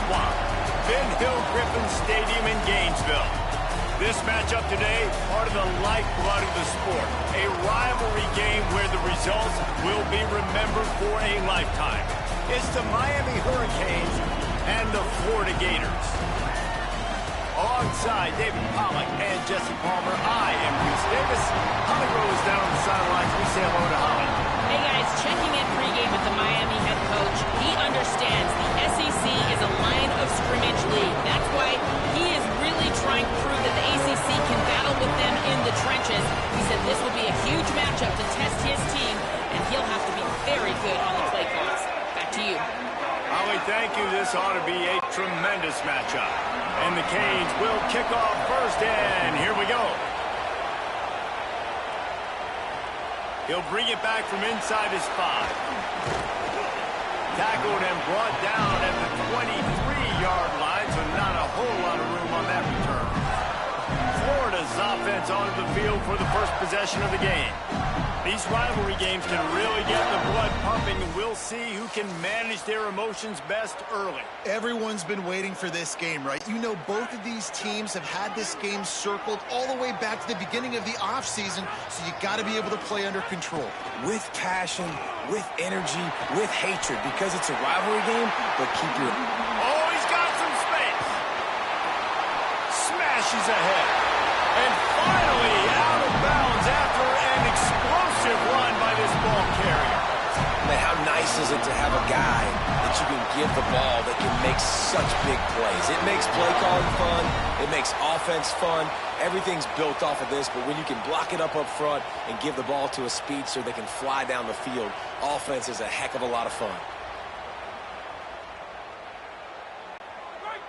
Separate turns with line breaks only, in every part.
Swamp, Ben Hill Griffin Stadium in Gainesville. This matchup today, part of the lifeblood of the sport. A rivalry game where the results will be remembered for a lifetime. It's the Miami Hurricanes and the Florida Gators. Alongside David Pollack and Jesse Palmer, I am Reese Davis. Holly Rose down on the sidelines. We say hello to Holly.
Hey guys, checking in pregame with the Miami head coach. He understands the SEC is a line of scrimmage league. That's why he is really trying to prove that the ACC can battle with them in the trenches. He said this will be a huge matchup to test his team, and he'll have to be very good on the play calls. Back to you.
Holly, thank you. This ought to be a tremendous matchup. And the Canes will kick off first, and here we go. He'll bring it back from inside his 5. Tackled and brought down at the 23-yard line, so not a whole lot of room on that return. Florida's offense onto the field for the first possession of the game. These rivalry games can really get the blood pumping, and we'll see who can manage their emotions best early.
Everyone's been waiting for this game, right? You know, both of these teams have had this game circled all the way back to the beginning of the offseason, so you got to be able to play under control.
With passion, with energy, with hatred, because it's a rivalry game, but keep your...
Oh, he's got some space. Smashes ahead. And finally out of bounds after an explosive run by this ball carrier.
Man, how nice is it to have a guy that you can give the ball that can make such big plays? It makes play calling fun. It makes offense fun. Everything's built off of this, but when you can block it up front and give the ball to a speedster that can fly down the field, offense is a heck of a lot of fun.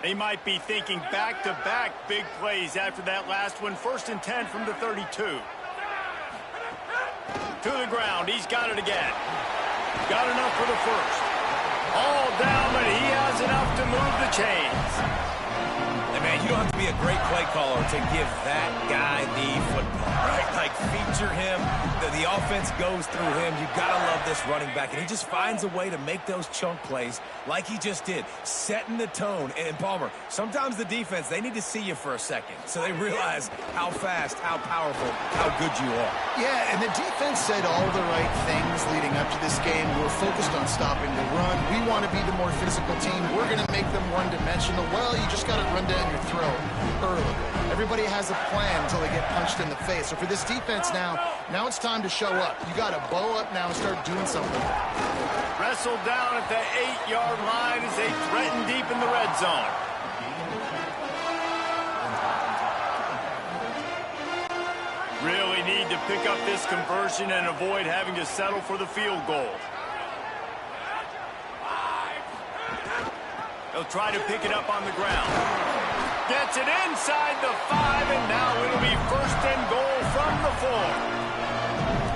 They might be thinking back-to-back big plays after that last one. 1st and 10 from the 32. To the ground. He's got it again. Got enough for the first. All down, but he has enough to move the chains.
And man, you don't have to be a great play caller to give that guy the football, right? Like, feature him. The offense goes through him. You got to love this running back. And he just finds a way to make those chunk plays like he just did, setting the tone. And Palmer, sometimes the defense, they need to see you for a second so they realize how fast, how powerful, how good you are.
Yeah, and the defense said all the right things leading up to this game. We're focused on stopping the run. We want to be the more physical team. We're going to make them one-dimensional. Well, you just got to run down your throat early. Everybody has a plan until they get punched in the face. So for this defense now it's time to show up. You got to bow up now and start doing something.
Wrestled down at the 8-yard line as they threaten deep in the red zone. Really need to pick up this conversion and avoid having to settle for the field goal. He'll try to pick it up on the ground. Gets it inside the 5, and now it'll be 1st and goal from the 4.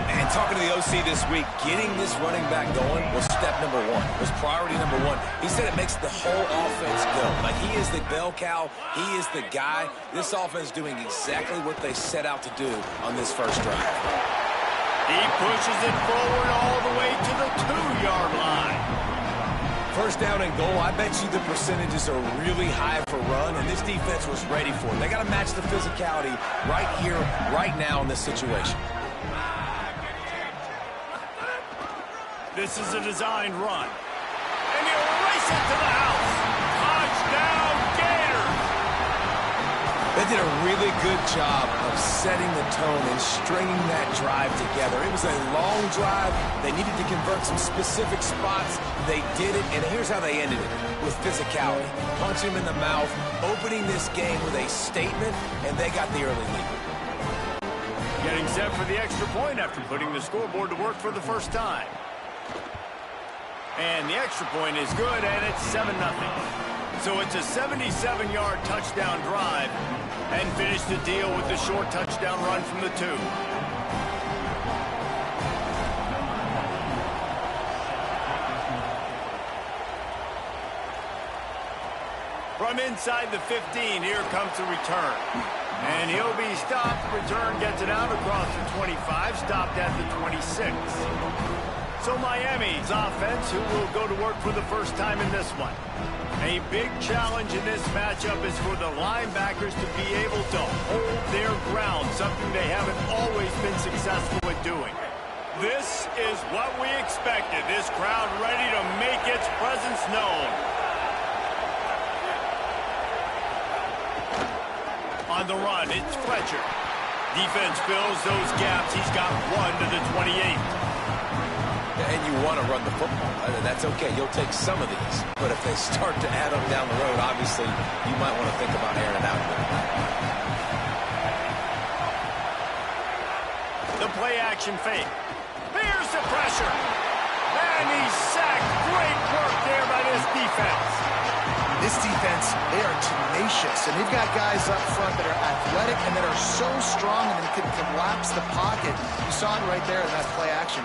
And talking to the OC this week, getting this running back going was step number 1, was priority number 1. He said it makes the whole offense go. Like, he is the bell cow. He is the guy. This offense doing exactly what they set out to do on this first drive.
He pushes it forward all the way to the 2-yard line.
First down and goal, I bet you the percentages are really high for run, and this defense was ready for it. They got to match the physicality right here, right now in this situation.
This is a designed run. And he'll race it to the house. Touchdown, Gators!
They did a really good job of setting the tone and stringing that drive together. It was a long drive. They needed to convert some specific spots. They did it, and here's how they ended it, with physicality. Punch him in the mouth, opening this game with a statement, and they got the early lead.
Getting set for the extra point after putting the scoreboard to work for the first time. And the extra point is good, and it's 7-0. So it's a 77-yard touchdown drive, and finish the deal with the short touchdown run from the 2. From inside the 15, here comes the return. And he'll be stopped. Return gets it out across the 25, stopped at the 26. So Miami's offense, who will go to work for the first time in this one. A big challenge in this matchup is for the linebackers to be able to hold their ground, something they haven't always been successful at doing. This is what we expected. This crowd ready to make its presence known. On the run, it's Fletcher. Defense fills those gaps. He's got one to the 28.
And you want to run the football. That's okay. You'll take some of these. But if they start to add them down the road, obviously, you might want to think about airing it out.
The play-action fake. There's the pressure. And he's sacked. Great work there by this defense.
This defense, they are tenacious, and they've got guys up front that are athletic and that are so strong and they can collapse the pocket. You saw it right there in that play action.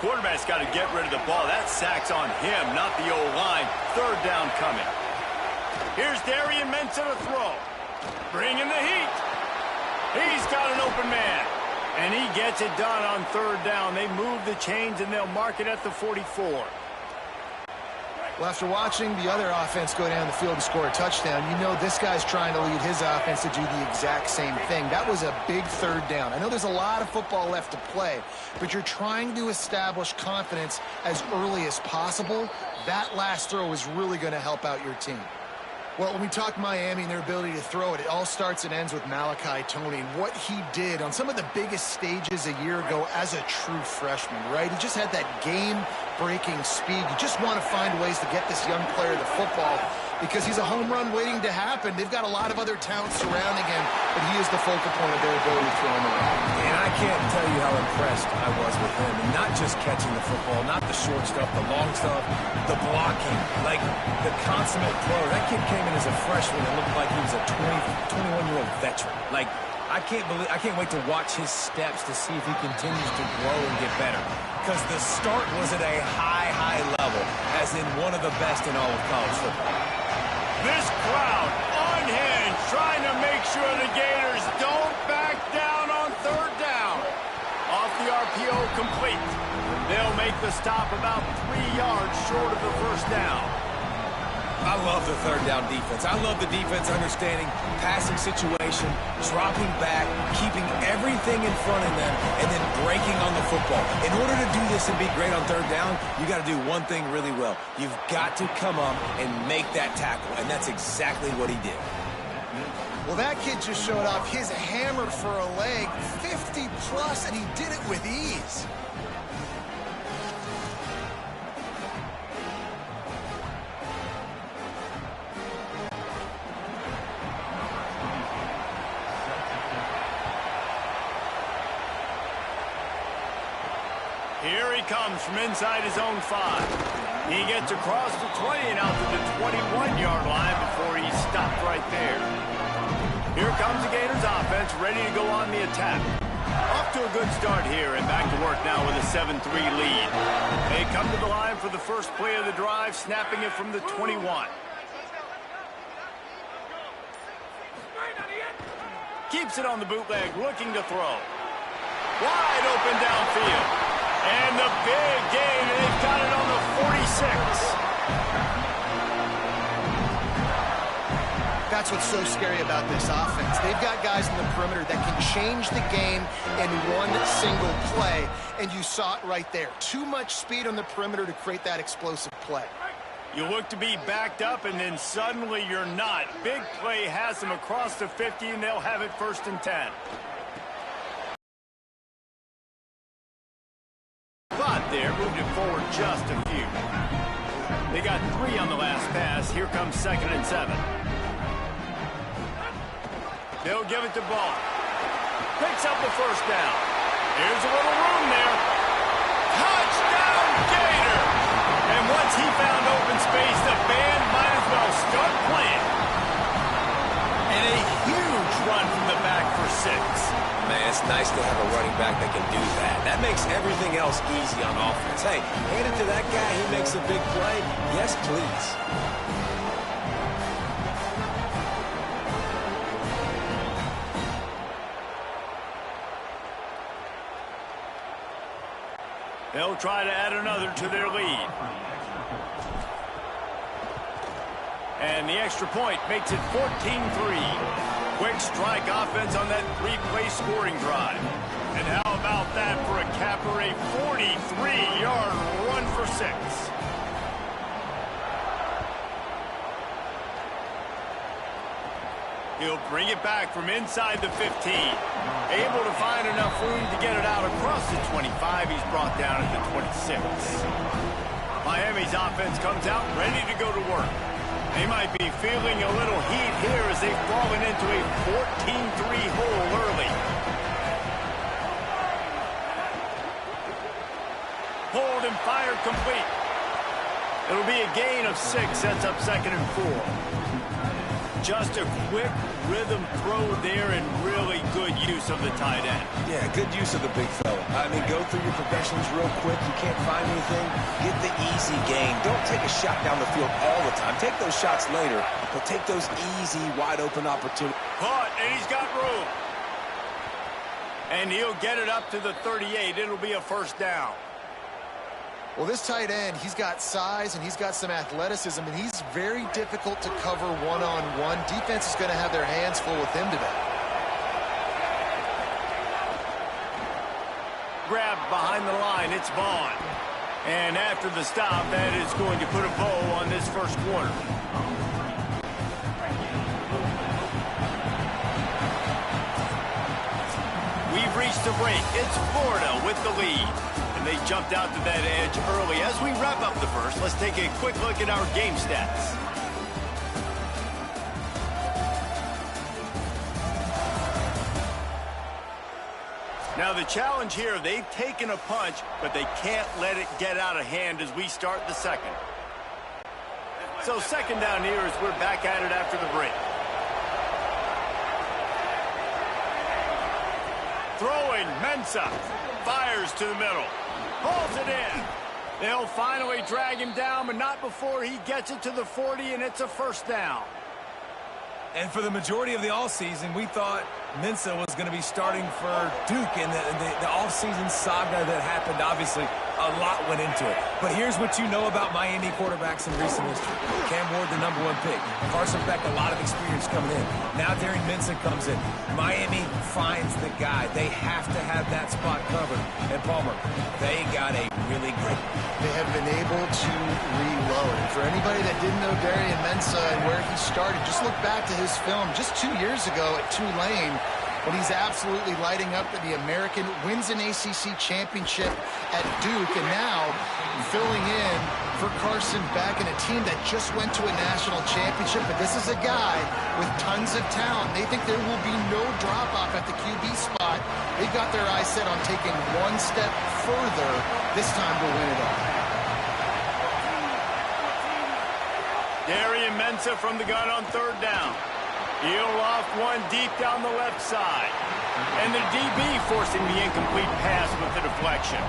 Quarterback's got to get rid of the ball. That sack's on him, not the O-line. Third down coming. Here's Darian Mensah to throw. Bringing the heat. He's got an open man. And he gets it done on third down. They move the chains, and they'll mark it at the 44.
Well, after watching the other offense go down the field and score a touchdown, you know this guy's trying to lead his offense to do the exact same thing. That was a big third down. I know there's a lot of football left to play, but you're trying to establish confidence as early as possible. That last throw is really going to help out your team. Well, when we talk Miami and their ability to throw it, it all starts and ends with Malachi Tony and what he did on some of the biggest stages a year ago as a true freshman, right? He just had that game-breaking speed. You just want to find ways to get this young player the football because he's a home run waiting to happen. They've got a lot of other talent surrounding him, but he is the focal point of their ability to throw him around.
And I can't tell you how impressed I was with him. And not just catching the football, not the short stuff, the long stuff, the blocking, like the consummate pro. That kid came in as a freshman and looked like he was a 21-year-old veteran. Like, I can't wait to watch his steps to see if he continues to grow and get better. Because the start was at a high level, as in one of the best in all of college football.
This crowd unhinged, trying to make sure the Gators don't back down on third down. Off the RPO complete. They'll make the stop about 3 yards short of the first down.
I love the third down defense. I love the defense understanding passing situation, dropping back, keeping everything in front of them, and then breaking on the football. In order to do this and be great on third down, you got to do one thing really well. You've got to come up and make that tackle, and that's exactly what he did.
Well, that kid just showed off his hammer for a leg, 50-plus, and he did it with ease.
Here he comes from inside his own 5. He gets across the 20 and out to the 21-yard line before he's stopped right there. Here comes the Gators offense ready to go on the attack. Off to a good start here and back to work now with a 7-3 lead. They come to the line for the first play of the drive, snapping it from the 21. Keeps it on the bootleg, looking to throw. Wide open downfield. And the big gain, and they've got it on the 46.
That's what's so scary about this offense. They've got guys in the perimeter that can change the game in one single play, and you saw it right there. Too much speed on the perimeter to create that explosive play.
You look to be backed up, and then suddenly you're not. Big play has them across the 50, and they'll have it 1st and 10. There, moved it forward just a few. They got 3 on the last pass. Here comes 2nd and 7. They'll give it to Ball. Picks up the first down. Here's a little room there. Touchdown, Gator! And once he found open space, the band might as well start playing. And a huge run from the back for 6.
Man, it's nice to have a running back that can do that. That makes everything else easy on offense. Hey, hand it to that guy. He makes a big play. Yes, please.
They'll try to add another to their lead. And the extra point makes it 14-3. Quick strike offense on that three-play scoring drive. And how about that for a capper, a 43-yard run for 6. He'll bring it back from inside the 15. Able to find enough room to get it out across the 25. He's brought down at the 26. Miami's offense comes out ready to go to work. They might be feeling a little heat here as they've fallen into a 14-3 hole early. Hold and fire complete. It'll be a gain of 6, sets up 2nd and 4. Just a quick rhythm throw there and really good use of the tight end.
Yeah, good use of the big fella. I mean, go through your progressions real quick. You can't find anything. Get the easy gain. Don't take a shot down the field all the time. Take those shots later, but take those easy, wide-open opportunities.
Caught, and he's got room. And he'll get it up to the 38. It'll be a first down.
Well, this tight end, he's got size and he's got some athleticism, and he's very difficult to cover one-on-one. Defense is going to have their hands full with him today.
Grabbed behind the line, it's Vaughn. And after the stop, that is going to put a bow on this first quarter. We've reached a break. It's Florida with the lead. And they jumped out to that edge early. As we wrap up the first, let's take a quick look at our game stats. Now the challenge here, they've taken a punch, but they can't let it get out of hand as we start the second. So second down here as we're back at it after the break. Throwing, Mensah fires to the middle. Pulls it in. They'll finally drag him down, but not before he gets it to the 40, and it's a first down.
And for the majority of the offseason, we thought Mensah was going to be starting for Duke, and the offseason saga that happened, obviously, a lot went into it. But here's what you know about Miami quarterbacks in recent history. Cam Ward, the #1 pick. Carson Beck, a lot of experience coming in. Now Darian Mensah comes in. Miami finds the guy. They have to have that spot covered. And Palmer, they got a really great.
They have been able to reload. And for anybody that didn't know Darian Mensah and where he started, just look back to his film just 2 years ago at Tulane, when he's absolutely lighting up for the American, wins an ACC championship at Duke, and now filling in for Carson Beck and a team that just went to a national championship. But this is a guy with tons of talent. They think there will be no drop-off at the QB spot. They've got their eyes set on taking one step further this time to win it all.
Darian Mensah from the gun on third down. He'll loft one deep down the left side. And the DB forcing the incomplete pass with the deflection.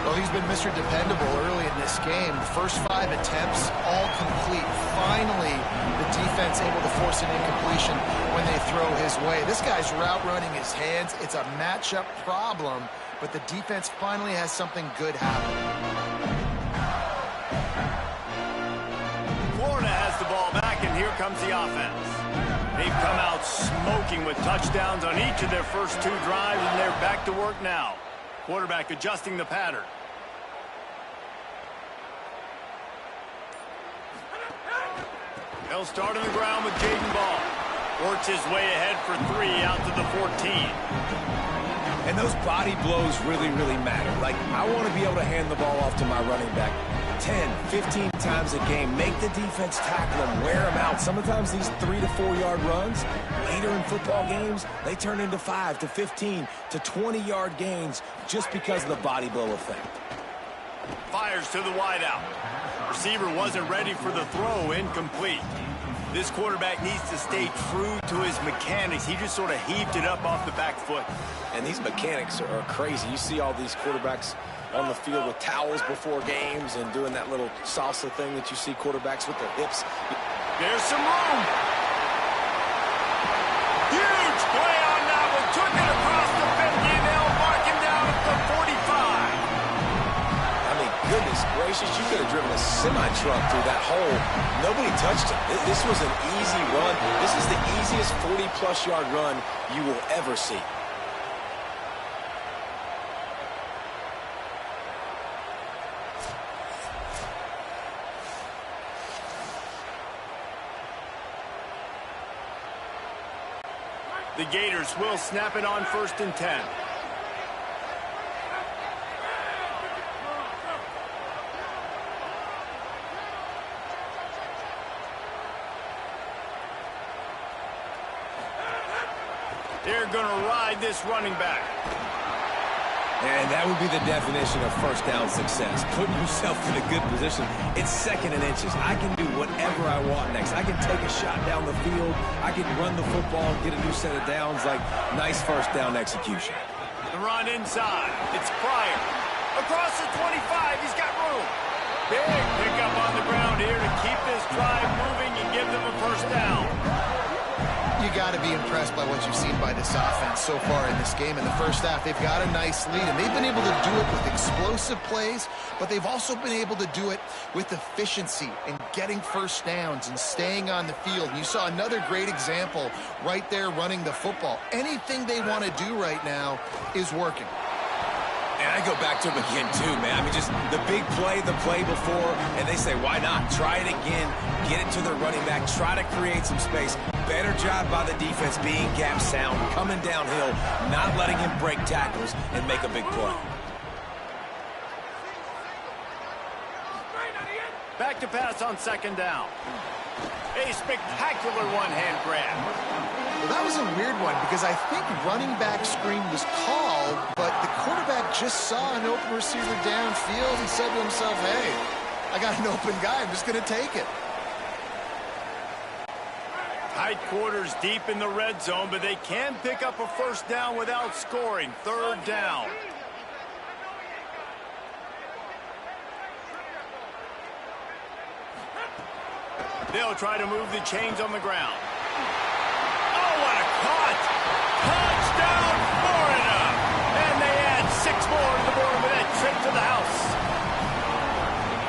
Well, he's been Mr. Dependable early in this game. The first 5 attempts, all complete. Finally, the defense able to force an incompletion when they throw his way. This guy's route running his hands. It's a matchup problem, but the defense finally has something good happen.
Florida has the ball back, and here comes the offense. They've come out smoking with touchdowns on each of their first 2 drives, and they're back to work now. Quarterback adjusting the pattern. They'll start on the ground with Jaden Ball. Works his way ahead for 3 out to the 14.
And those body blows really, really matter. Like, I want to be able to hand the ball off to my running back 10, 15 times a game. Make the defense tackle them, wear them out. Sometimes these 3 to 4 yard runs, later in football games, they turn into 5 to 15 to 20 yard gains just because of the body blow effect.
Fires to the wideout. Receiver wasn't ready for the throw, incomplete. This quarterback needs to stay true to his mechanics. He just sort of heaved it up off the back foot.
And these mechanics are crazy. You see all these quarterbacks on the field with towels before games and doing that little salsa thing that you see quarterbacks with their hips.
There's some room. Huge play on that one. Took it across the 50, and they'll mark him down at the 45.
I mean, goodness gracious, you could have driven a semi-truck through that hole. Nobody touched him. This was an easy run. This is the easiest 40-plus yard run you will ever see.
The Gators will snap it on 1st and 10. They're going to ride this running back.
And that would be the definition of first down success. Putting yourself in a good position. It's 2nd and inches. I can do whatever I want next. I can take a shot down the field. I can run the football and get a new set of downs. Like, nice first down execution.
The run inside. It's Pryor. Across the 25. He's got room. Big pickup on the ground here to keep this drive moving and give them a first down.
You got to be impressed by what you've seen by this offense so far in this game. In the first half, they've got a nice lead, and they've been able to do it with explosive plays, but they've also been able to do it with efficiency and getting first downs and staying on the field. And you saw another great example right there running the football. Anything they want to do right now is working.
And I go back to him again, too, man. I mean, just the big play, the play before, and they say, why not? Try it again, get it to their running back, try to create some space. Better job by the defense being gap sound, coming downhill, not letting him break tackles and make a big play.
Back to pass on 2nd down. A spectacular one-hand grab.
Well, that was a weird one because I think running back screen was called, but the quarterback just saw an open receiver downfield and said to himself, hey, I got an open guy. I'm just going to take it.
Tight quarters deep in the red zone, but they can pick up a first down without scoring. 3rd down. They'll try to move the chains on the ground. Oh, what a caught! Touchdown, Florida! And they add 6 more to the board with that trip to the house.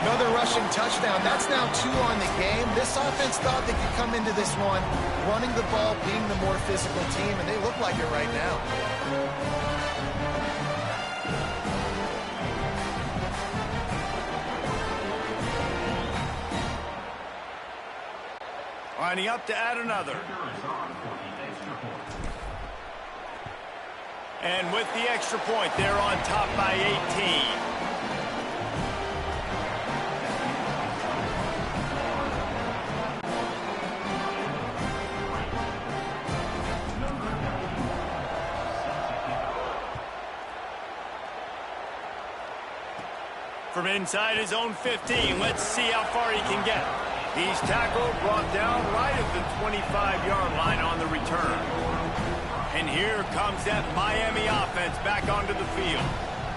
Another rushing touchdown. That's now 2 on the game. This offense thought they could come into this one running the ball, being the more physical team, and they look like it right now.
Lining up to add another. And with the extra point, they're on top by 18. From inside his own 15, let's see how far he can get. He's tackled, brought down right at the 25-yard line on the return. And here comes that Miami offense back onto the field.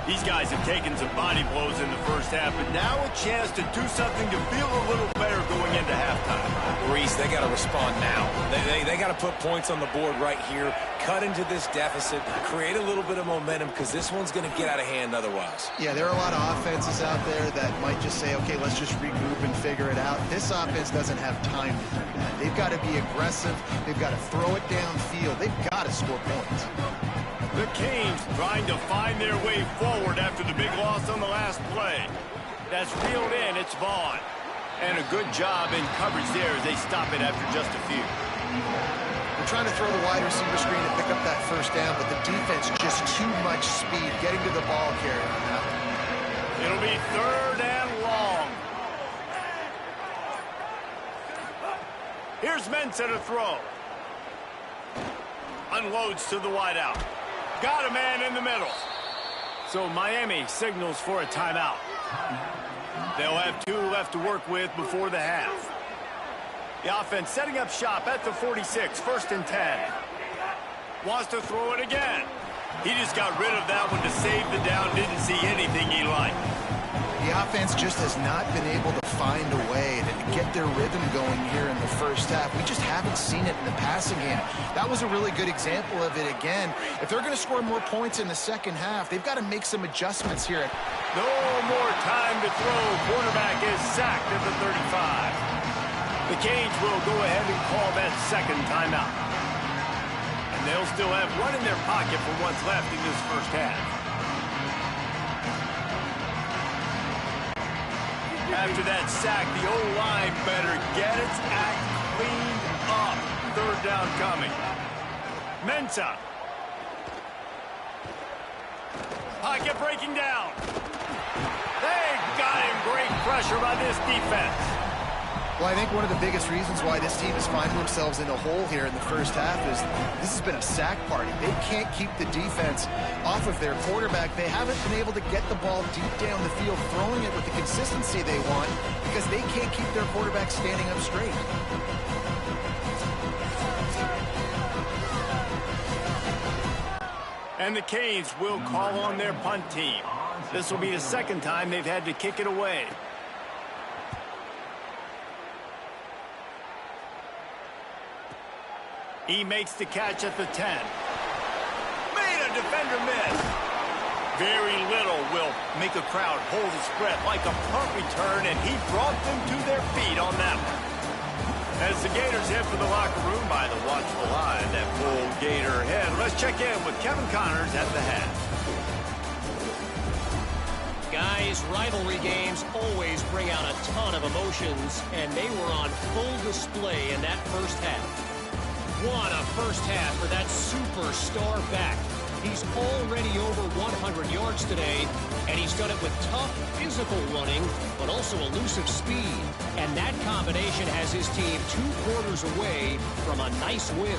These guys have taken some body blows in the first half, but now a chance to do something to feel a little better going into halftime.
Reese, they got to respond now. They got to put points on the board right here, cut into this deficit, create a little bit of momentum, because this one's going to get out of hand otherwise.
Yeah, there are a lot of offenses out there that might just say, okay, let's just regroup and figure it out. This offense doesn't have time to do that. They've got to be aggressive. They've got to throw it downfield. They've got to score points.
The Canes trying to find their way forward after the big loss on the last play. That's reeled in. It's Vaughn. And a good job in coverage there as they stop it after just a few.
They're trying to throw the wide receiver screen to pick up that first down, but the defense just too much speed getting to the ball carrier on that one.
It'll be 3rd and long. Here's Mensah to throw. Unloads to the wideout. Got a man in the middle. So Miami signals for a timeout. They'll have 2 left to work with before the half. The offense setting up shop at the 46, 1st and 10. Wants to throw it again. He just got rid of that one to save the down. Didn't see anything he liked.
The offense just has not been able to find a way to get their rhythm going here in the first half. We just haven't seen it in the passing game. That was a really good example of it again. If they're going to score more points in the second half, they've got to make some adjustments here.
No more time to throw. Quarterback is sacked at the 35. The Canes will go ahead and call that second timeout. And they'll still have one in their pocket for what's left in this first half. After that sack, the O-line better get its act cleaned up. 3rd down coming. Mensah. Pocket breaking down. They got him. Great pressure by this defense.
Well, I think one of the biggest reasons why this team is finding themselves in a hole here in the first half is this has been a sack party. They can't keep the defense off of their quarterback. They haven't been able to get the ball deep down the field, throwing it with the consistency they want because they can't keep their quarterback standing up straight.
And the Canes will call on their punt team. This will be the second time they've had to kick it away. He makes the catch at the 10. Made a defender miss. Very little will make a crowd hold its breath like a punt return, and he brought them to their feet on that one. As the Gators head for the locker room by the watchful eye, that full Gator head. Let's check in with Kevin Connors at the head.
Guys, rivalry games always bring out a ton of emotions, and they were on full display in that first half. What a first half for that superstar back. He's already over 100 yards today, and he's done it with tough physical running, but also elusive speed. And that combination has his team 2 quarters away from a nice win.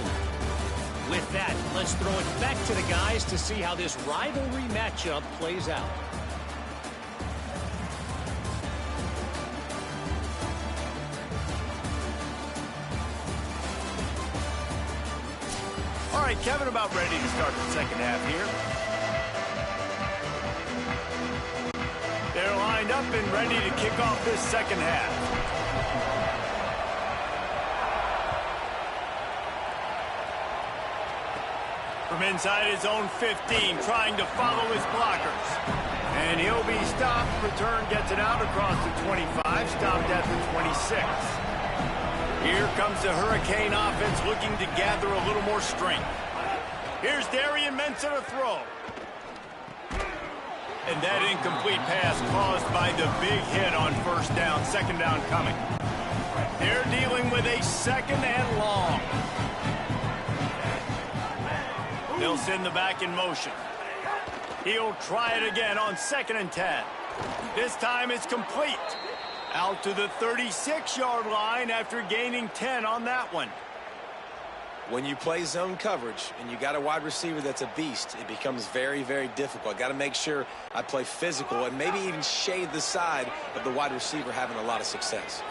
With that, let's throw it back to the guys to see how this rivalry matchup plays out.
All right, Kevin, about ready to start the second half here. They're lined up and ready to kick off this second half. From inside his own 15, trying to follow his blockers. And he'll be stopped. Return gets it out across the 25, stopped at the 26. Here comes the Hurricane offense looking to gather a little more strength. Here's Darian Mensah to throw. And that incomplete pass caused by the big hit on first down, second down coming. They're dealing with a second and long. They'll send the back in motion. He'll try it again on 2nd and 10. This time it's complete. Out to the 36-yard line after gaining 10 on that one.
When you play zone coverage and you got a wide receiver that's a beast, it becomes very, very difficult. Got to make sure I play physical and maybe even shade the side of the wide receiver having a lot of success.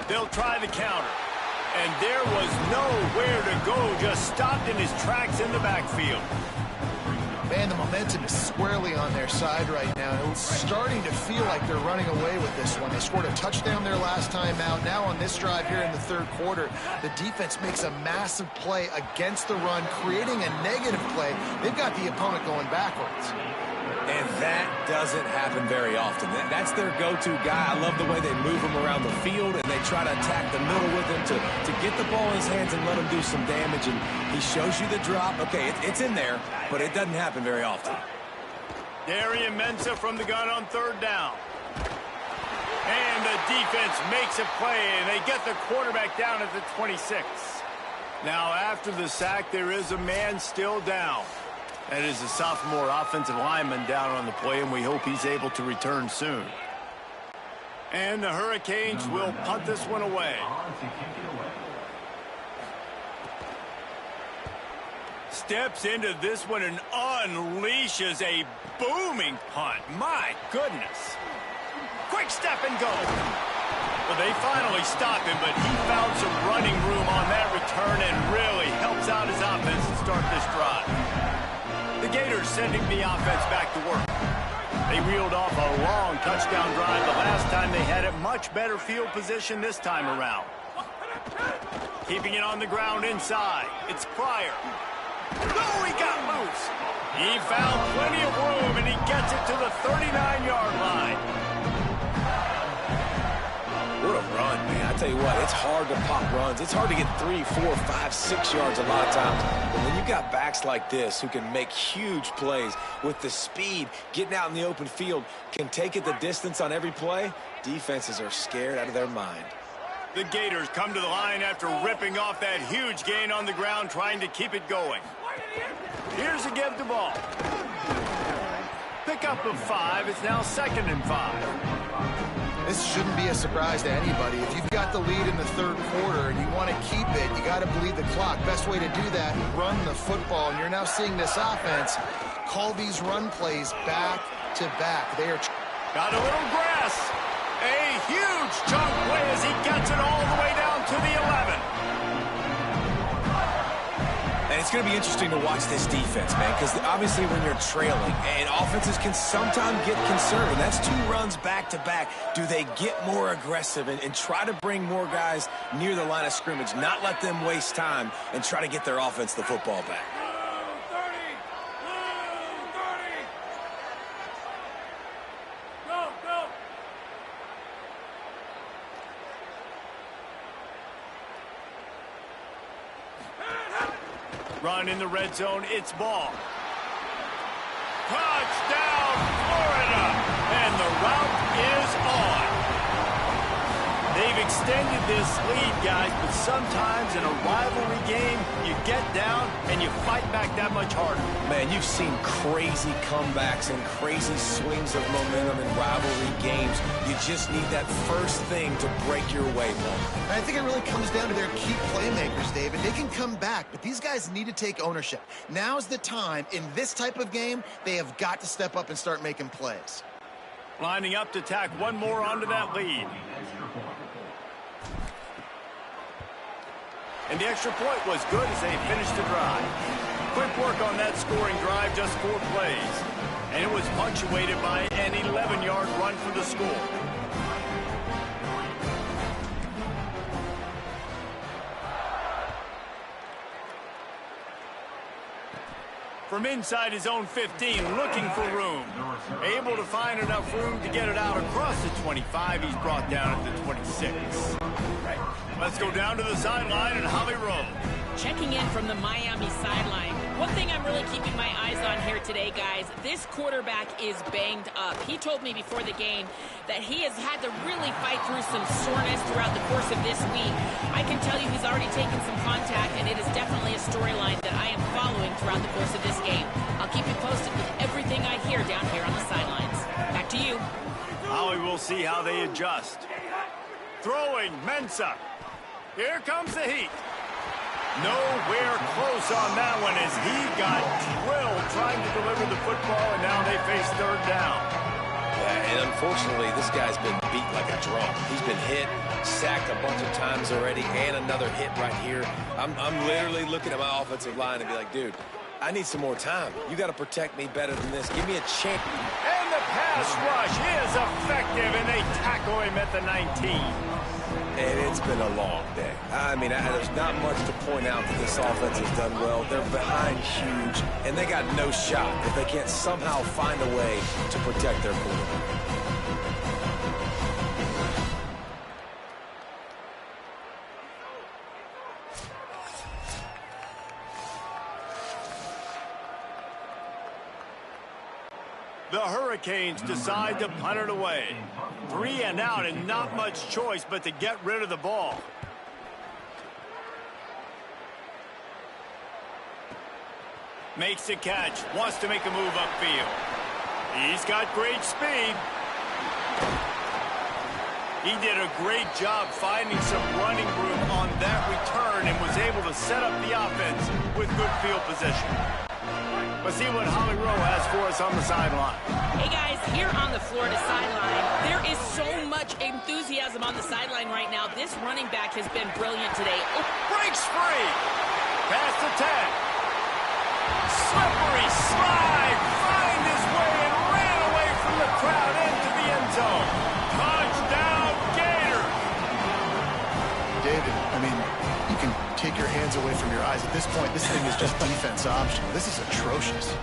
They'll try the counter. And there was nowhere to go, just stopped in his tracks in the backfield.
Man, the momentum is squarely on their side right now. It's starting to feel like they're running away with this one. They scored a touchdown their last time out. Now on this drive here in the third quarter, the defense makes a massive play against the run, creating a negative play. They've got the opponent going backwards.
And that doesn't happen very often. That's their go-to guy. I love the way they move him around the field, and they try to attack the middle with him to get the ball in his hands and let him do some damage. And he shows you the drop. Okay, it's in there, but it doesn't happen very often.
Darian Mensah from the gun on 3rd down. And the defense makes a play, and they get the quarterback down at the 26. Now, after the sack, there is a man still down. That is a sophomore offensive lineman down on the play, and we hope he's able to return soon. And the Hurricanes will punt this one away. steps into this one and unleashes a booming punt. My goodness. Quick step and go. Well, they finally stopped him, but he found some running room on that return and really helps out his offense to start this drive. The Gators sending the offense back to work. They reeled off a long touchdown drive the last time they had it. Much better field position this time around. Keeping it on the ground inside. It's Pryor. Oh, he got loose. He found plenty of room, and he gets it to the 39-yard line.
What a run, man. I tell you what, it's hard to pop runs. It's hard to get 3, 4, 5, 6 yards a lot of times. But when you've got backs like this who can make huge plays with the speed, getting out in the open field, can take it the distance on every play, defenses are scared out of their mind.
The Gators come to the line after ripping off that huge gain on the ground, trying to keep it going. Here's a give the ball. Pick up of 5. It's now 2nd and 5.
This shouldn't be a surprise to anybody. If you've got the lead in the third quarter and you want to keep it, you got to bleed the clock. Best way to do that, run the football. And you're now seeing this offense call these run plays back to back. They are
got a little grass. A huge chunk play as he gets it all the way down to the 11.
And it's going to be interesting to watch this defense, man, because obviously when you're trailing, and offenses can sometimes get concerned, and that's 2 runs back-to-back. Do they get more aggressive and try to bring more guys near the line of scrimmage, not let them waste time, and try to get their offense the football back?
Run in the red zone, it's ball. Touchdown, Florida! And the route is on. They've extended this lead, guys, but sometimes in a rivalry game, you get down and you fight back that much harder.
Man, you've seen crazy comebacks and crazy swings of momentum in rivalry games. You just need that first thing to break your way, Paul.
I think it really comes down to their key playmakers, David. They can come back, but these guys need to take ownership. Now's the time. In this type of game, they have got to step up and start making plays.
Lining up to tack one more onto that lead. And the extra point was good as they finished the drive. Quick work on that scoring drive, just 4 plays. And it was punctuated by an 11-yard run for the score. From inside his own 15, looking for room. Able to find enough room to get it out across the 25. He's brought down at the 26. Let's go down to the sideline and Holly Rowe.
Checking in from the Miami sideline. One thing I'm really keeping my eyes on here today, guys, this quarterback is banged up. He told me before the game that he has had to really fight through some soreness throughout the course of this week. I can tell you he's already taken some contact, and it is definitely a storyline that I am following throughout the course of this game. I'll keep you posted with everything I hear down here on the sidelines. Back to you.
Holly will see how they adjust. Throwing, Mensah. Here comes the heat. Nowhere close on that one as he got drilled trying to deliver the football, and now they face 3rd down.
Yeah, and unfortunately, this guy's been beat like a drum. He's been hit, sacked a bunch of times already, and another hit right here. I'm literally looking at my offensive line and be like, dude, I need some more time. You got to protect me better than this. Give me a chance.
And the pass rush is effective, and they tackle him at the 19.
And it's been a long day. I mean, there's not much to point out that this offense has done well. They're behind huge, and they got no shot if they can't somehow find a way to protect their quarterback.
The Hurricanes decide to punt it away. 3 and out and not much choice but to get rid of the ball. Makes the catch. Wants to make a move upfield. He's got great speed. He did a great job finding some running room on that return and was able to set up the offense with good field position. Let's see what Holly Rowe has for us on the sideline.
Hey, guys, here on the Florida sideline, there is so much enthusiasm on the sideline right now. This running back has been brilliant today. Oh,
breaks free. Past the 10. Slippery slide. Find his way and ran away from the crowd into the end zone. Touchdown, Gators.
David, I mean, you can take your hands away from your eyes. At this point, this thing is just defense optional. This is atrocious.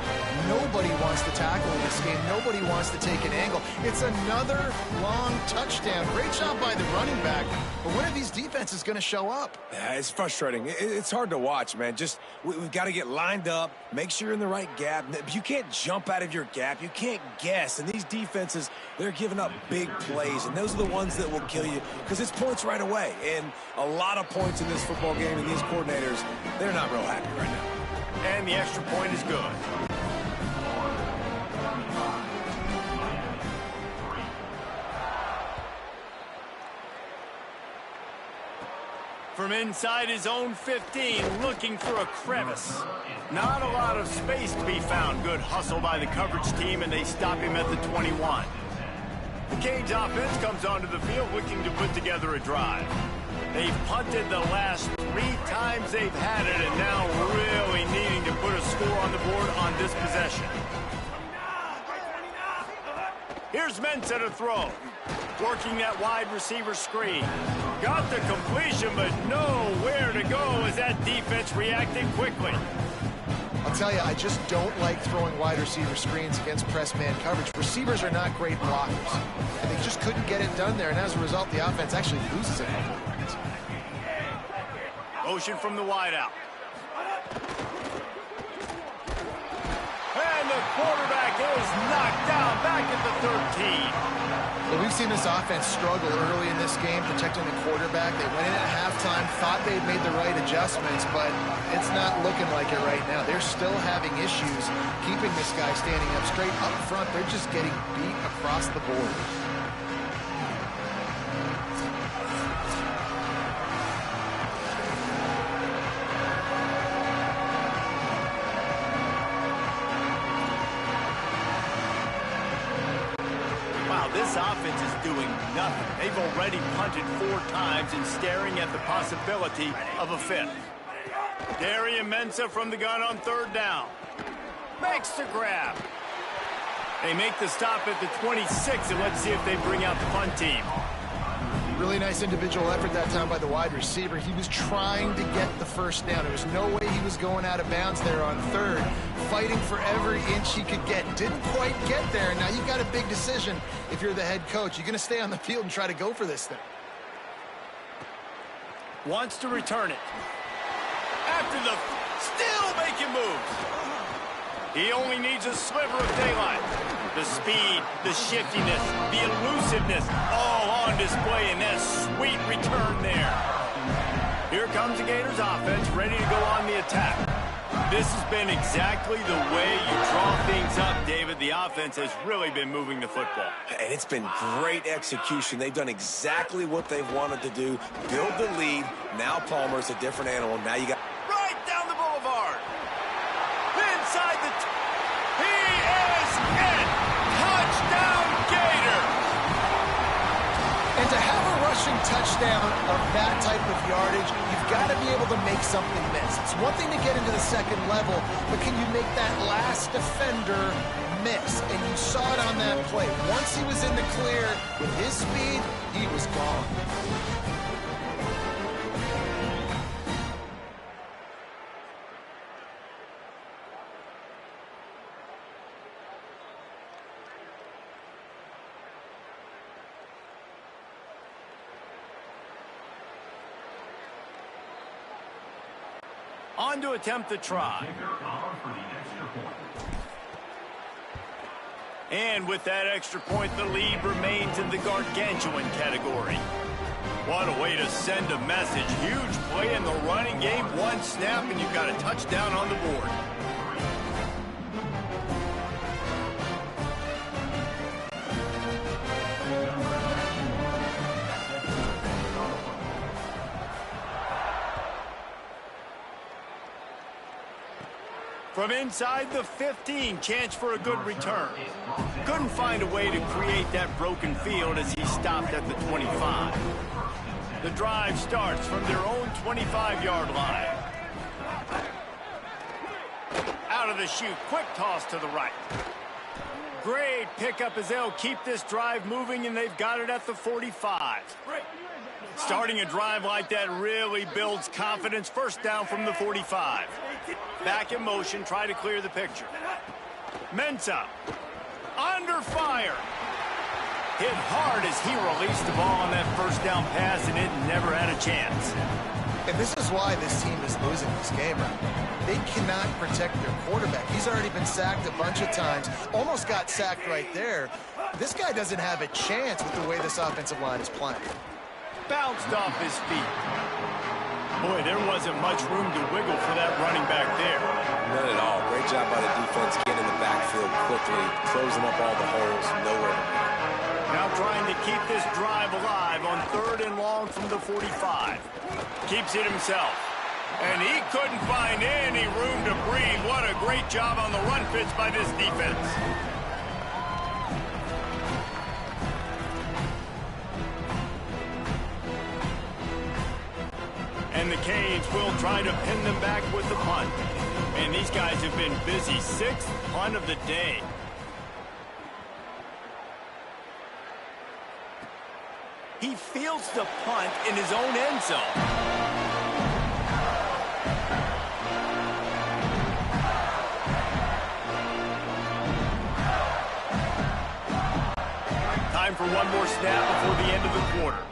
Nobody wants to tackle in this game. Nobody wants to take an angle. It's another long touchdown. Great job by the running back. But when are these defenses going to show up?
Yeah, it's frustrating. It's hard to watch, man. We've got to get lined up, make sure you're in the right gap. You can't jump out of your gap. You can't guess. And these defenses, they're giving up big plays, and those are the ones that will kill you because it's points right away. And a lot of points in this football game, and these coordinators, they're not real happy right now.
And the extra point is good. From inside his own 15, looking for a crevice. Not a lot of space to be found. Good hustle by the coverage team, and they stop him at the 21. The Canes offense comes onto the field looking to put together a drive. They've punted the last 3 times they've had it, and now really needing to put a score on the board on this possession. Here's Mensah to throw. Working that wide receiver screen. Got the completion, but nowhere to go as that defense reacted quickly.
I'll tell you, I just don't like throwing wide receiver screens against press man coverage. Receivers are not great blockers. And they just couldn't get it done there, and as a result, the offense actually loses it.
Motion from the wideout. And the quarterback is knocked down back at the 13.
Well, we've seen this offense struggle early in this game, protecting the quarterback. They went in at halftime, thought they'd made the right adjustments, but it's not looking like it right now. They're still having issues keeping this guy standing up straight up front. They're just getting beat across the board.
This offense is doing nothing. They've already punted 4 times and staring at the possibility of a 5th. Darian Mensah from the gun on 3rd down. Makes the grab. They make the stop at the 26, and let's see if they bring out the punt team.
Really nice individual effort that time by the wide receiver. He was trying to get the first down. There was no way he was going out of bounds there on 3rd. Fighting for every inch he could get. Didn't quite get there. Now you've got a big decision if you're the head coach. You're going to stay on the field and try to go for this thing.
Wants to return it. After the still making moves. He only needs a sliver of daylight. The speed, the shiftiness, the elusiveness, all on display in that sweet return there. Here comes the Gators offense, ready to go on the attack. This has been exactly the way you draw things up, David. The offense has really been moving the football.
And it's been great execution. They've done exactly what they've wanted to do. Build the lead. Now Palmer's a different animal. Now you got...
Right down the boulevard. Inside the... He is in! Touchdown, Gator!
And to have a rushing touchdown of that type of yardage, you've got to be able to make something miss. It's one thing to get into the second level, but can you make that last defender miss? And you saw it on that play. Once he was in the clear with his speed, he was gone.
On to attempt the try. And with that extra point, the lead remains in the gargantuan category. What a way to send a message. Huge play in the running game. 1 snap, and you've got a touchdown on the board. From inside the 15, chance for a good return. Couldn't find a way to create that broken field as he stopped at the 25. The drive starts from their own 25-yard line. Out of the chute, quick toss to the right. Great pickup as they'll keep this drive moving, and they've got it at the 45. Starting a drive like that really builds confidence. First down from the 45. Back in motion, try to clear the picture. Mensah, under fire. Hit hard as he released the ball on that first down pass, and it never had a chance.
And this is why this team is losing this game right now. They cannot protect their quarterback. He's already been sacked a bunch of times. Almost got sacked right there. This guy doesn't have a chance with the way this offensive line is playing.
Bounced off his feet. Boy, there wasn't much room to wiggle for that running back there.
None at all. Great job by the defense getting in the backfield quickly, closing up all the holes, nowhere to run.
Now trying to keep this drive alive on 3rd and long from the 45. Keeps it himself. And he couldn't find any room to breathe. What a great job on the run fits by this defense. And the Canes will try to pin them back with the punt. And these guys have been busy. 6th punt of the day. He fields the punt in his own end zone. Time for one more snap before the end of the quarter.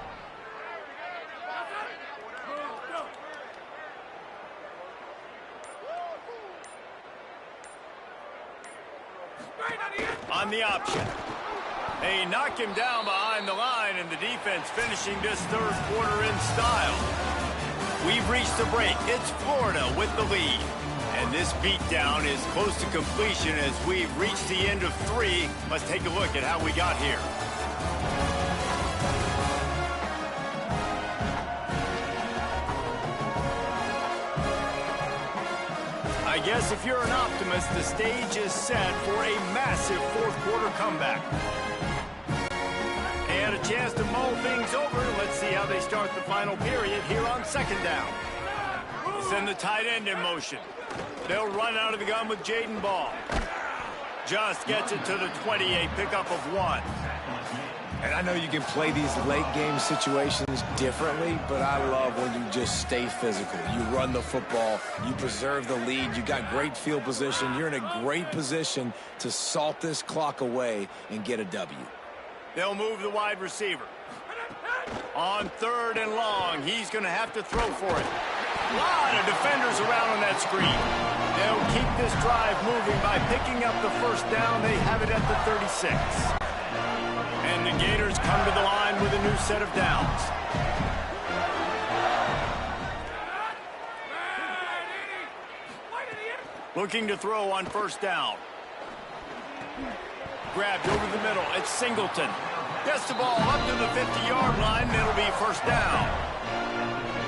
On the option. They knock him down behind the line, and the defense finishing this 3rd quarter in style. We've reached the break. It's Florida with the lead. And this beatdown is close to completion as we've reached the end of 3. Let's take a look at how we got here. I guess if you're an optimist, the stage is set for a massive 4th quarter comeback. They had a chance to mull things over. Let's see how they start the final period here on 2nd down. Send the tight end in motion. They'll run out of the gun with Jaden Ball. Just gets it to the 28, pickup of 1.
And I know you can play these late game situations differently, but I love when you just stay physical. You run the football, you preserve the lead, you got great field position, you're in a great position to salt this clock away and get a W.
They'll move the wide receiver. On 3rd and long, he's going to have to throw for it. A lot of defenders around on that screen. They'll keep this drive moving by picking up the first down. They have it at the 36. And the Gators come to the line with a new set of downs. Looking to throw on 1st down. Grabbed over the middle. It's Singleton. Gets the ball up to the 50-yard line, and it'll be 1st down.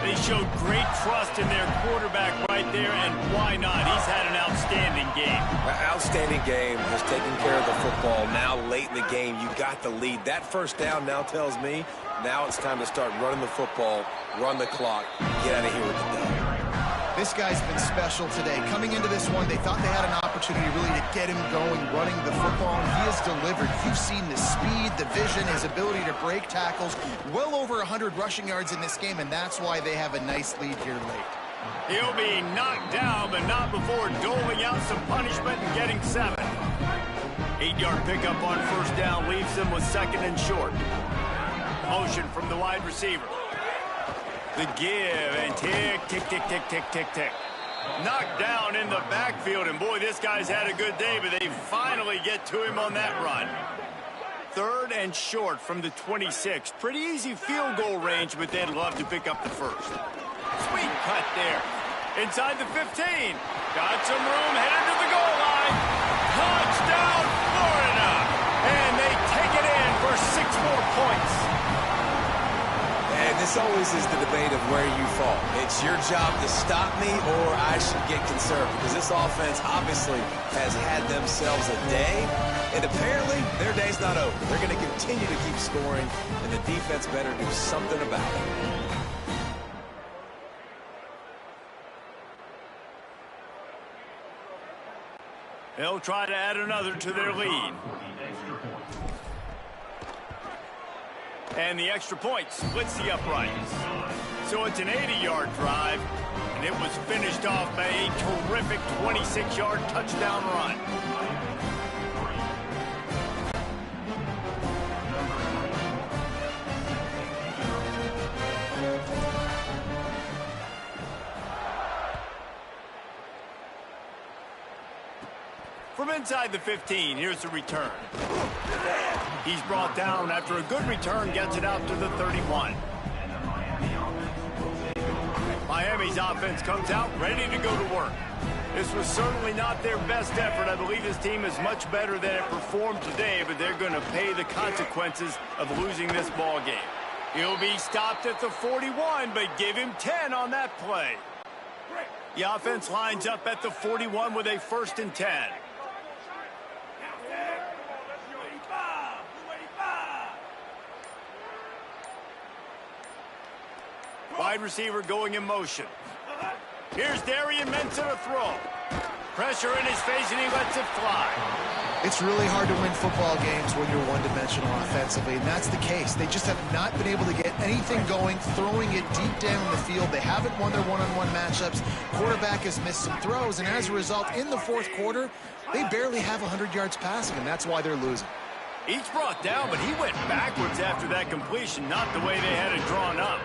They showed great trust in their quarterback right there, and why not? He's had an outstanding game.
An outstanding game, has taken care of the football. Now late in the game, you got the lead. That 1st down now tells me now it's time to start running the football, run the clock, get out of here with the dub.
This guy's been special today. Coming into this one, they thought they had an opportunity really to get him going, running the football, and he has delivered. You've seen the speed, the vision, his ability to break tackles. Well over 100 rushing yards in this game, and that's why they have a nice lead here late.
He'll be knocked down, but not before doling out some punishment and getting 7. 8-yard pickup on 1st down leaves them with 2nd and short. Motion from the wide receiver. The give, and tick, tick, tick, tick, tick, tick, tick. Knocked down in the backfield, and boy, this guy's had a good day, but they finally get to him on that run. 3rd and short from the 26. Pretty easy field goal range, but they'd love to pick up the 1st. Sweet cut there. Inside the 15. Got some room, headed to the goal line. Touchdown, Florida! And they take it in for 6 more points.
Yeah, this always is the debate of where you fall. It's your job to stop me or I should get conservative, because this offense obviously has had themselves a day, and apparently their day's not over. They're going to continue to keep scoring, and the defense better do something about it.
They'll try to add another to their lead. And the extra point splits the uprights. So it's an 80-yard drive, and it was finished off by a terrific 26-yard touchdown run. From inside the 15, here's the return. He's brought down after a good return gets it out to the 31. Miami's offense comes out ready to go to work. This was certainly not their best effort. I believe this team is much better than it performed today, but they're going to pay the consequences of losing this ball game. He'll be stopped at the 41, but give him 10 on that play. The offense lines up at the 41 with a 1st and 10. Wide receiver going in motion. Here's Darian Mensah to throw. Pressure in his face, and he lets it fly.
It's really hard to win football games when you're one-dimensional offensively, and that's the case. They just have not been able to get anything going, throwing it deep down in the field. They haven't won their one-on-one matchups. Quarterback has missed some throws, and as a result, in the 4th quarter, they barely have 100 yards passing, and that's why they're losing.
Each brought down, but he went backwards after that completion, not the way they had it drawn up.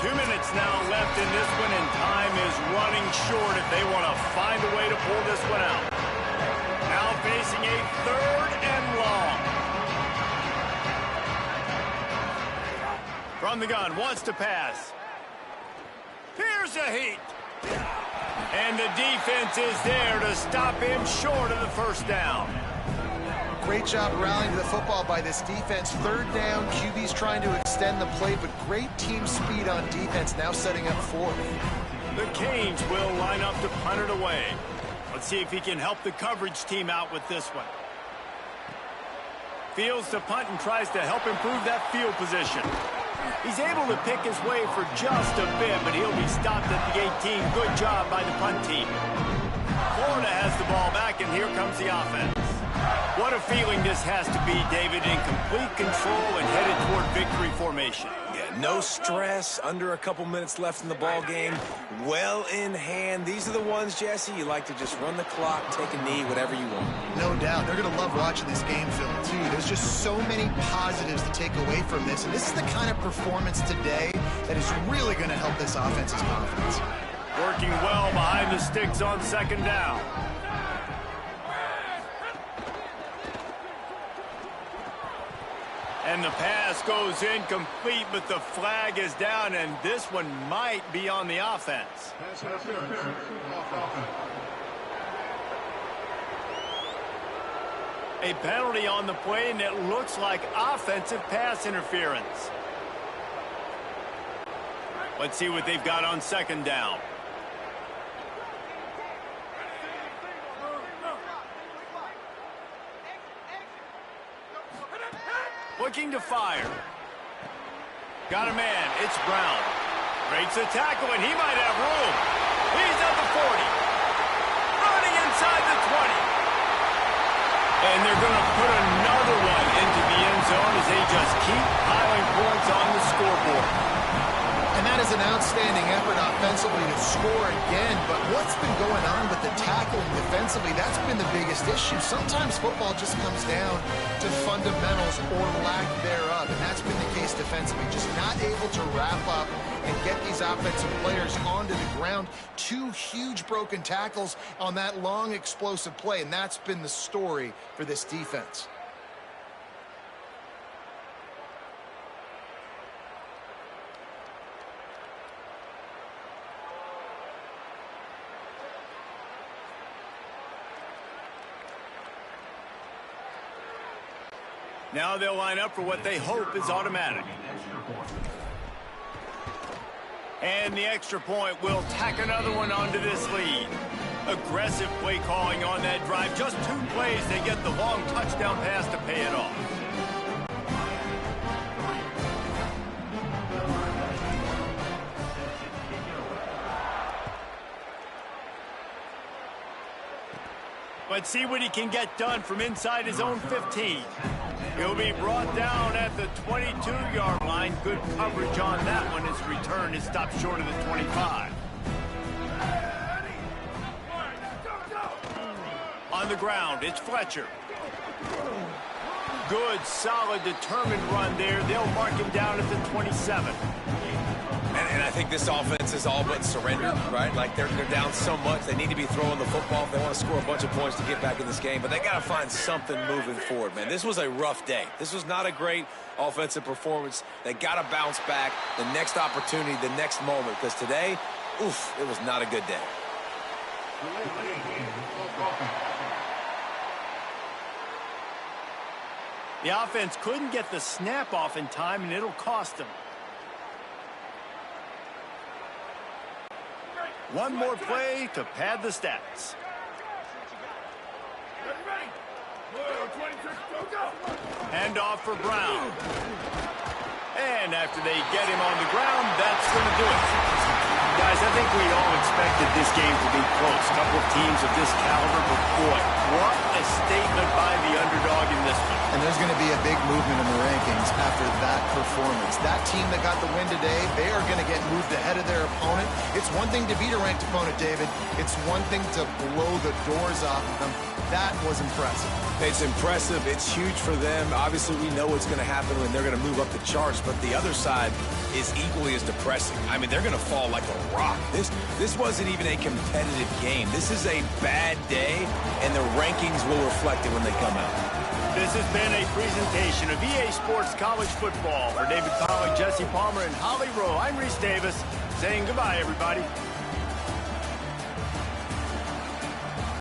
2 minutes now left in this one, and time is running short if they want to find a way to pull this one out. Now facing a 3rd and long. From the gun, wants to pass. Here's a heat. And the defense is there to stop him short of the 1st down.
Great job rallying to the football by this defense. 3rd down, QB's trying to extend the play, but great team speed on defense, now setting up 4th.
The Canes will line up to punt it away. Let's see if he can help the coverage team out with this one. Fields to punt and tries to help improve that field position. He's able to pick his way for just a bit, but he'll be stopped at the 18. Good job by the punt team. Florida has the ball back, and here comes the offense. What a feeling this has to be, David, in complete control and headed toward victory formation.
Yeah, no stress, under a couple minutes left in the ball game, well in hand. These are the ones, Jesse, you like to just run the clock, take a knee, whatever you want.
No doubt. They're going to love watching this game film, too. There's just so many positives to take away from this, and this is the kind of performance today that is really going to help this offense's confidence.
Working well behind the sticks on 2nd down. And the pass goes incomplete, but the flag is down, and this one might be on the offense. A penalty on the play, and it looks like offensive pass interference. Let's see what they've got on 2nd down. Looking to fire. Got a man. It's Brown. Breaks a tackle, and he might have room. He's at the 40. Running inside the 20. And they're going to put another one into the end zone as they just keep piling points on the scoreboard.
And that is an outstanding effort offensively to score again. But what's been going on with the tackling defensively, that's been the biggest issue. Sometimes football just comes down to fundamentals or lack thereof. And that's been the case defensively. Just not able to wrap up and get these offensive players onto the ground. 2 huge broken tackles on that long explosive play. And that's been the story for this defense.
Now they'll line up for what they hope is automatic. And the extra point will tack another one onto this lead. Aggressive play calling on that drive. Just 2 plays, they get the long touchdown pass to pay it off. Let's see what he can get done from inside his own 15. He'll be brought down at the 22-yard line. Good coverage on that one. His return is stopped short of the 25. On the ground, it's Fletcher. Good, solid, determined run there. They'll mark him down at the 27.
And I think this offense is all but surrendered, right? Like they're down so much, they need to be throwing the football if they want to score a bunch of points to get back in this game. But they got to find something moving forward, man. This was a rough day. This was not a great offensive performance. They got to bounce back the next opportunity, the next moment, because today, oof, it was not a good day.
The offense couldn't get the snap off in time, and it'll cost them. One more play to pad the stats. Hand off for Brown. And after they get him on the ground, that's going to do it. Guys, I think we all expected this game to be close. A couple of teams of this caliber, but boy, what a statement by the underdog in this one.
And there's going to be a big movement in the rankings after that performance. That team that got the win today, they are going to get moved ahead of their opponent. It's one thing to beat a ranked opponent, David. It's one thing to blow the doors off of them. That was impressive.
It's impressive. It's huge for them. Obviously, we know what's going to happen when they're going to move up the charts, but the other side is equally as depressing. I mean, they're going to fall like a rock. This wasn't even a competitive game. This is a bad day, and the rankings will reflect it when they come out.
This has been a presentation of EA Sports College Football. For David Pollack, Jesse Palmer, and Holly Rowe, I'm Reese Davis, saying goodbye, everybody.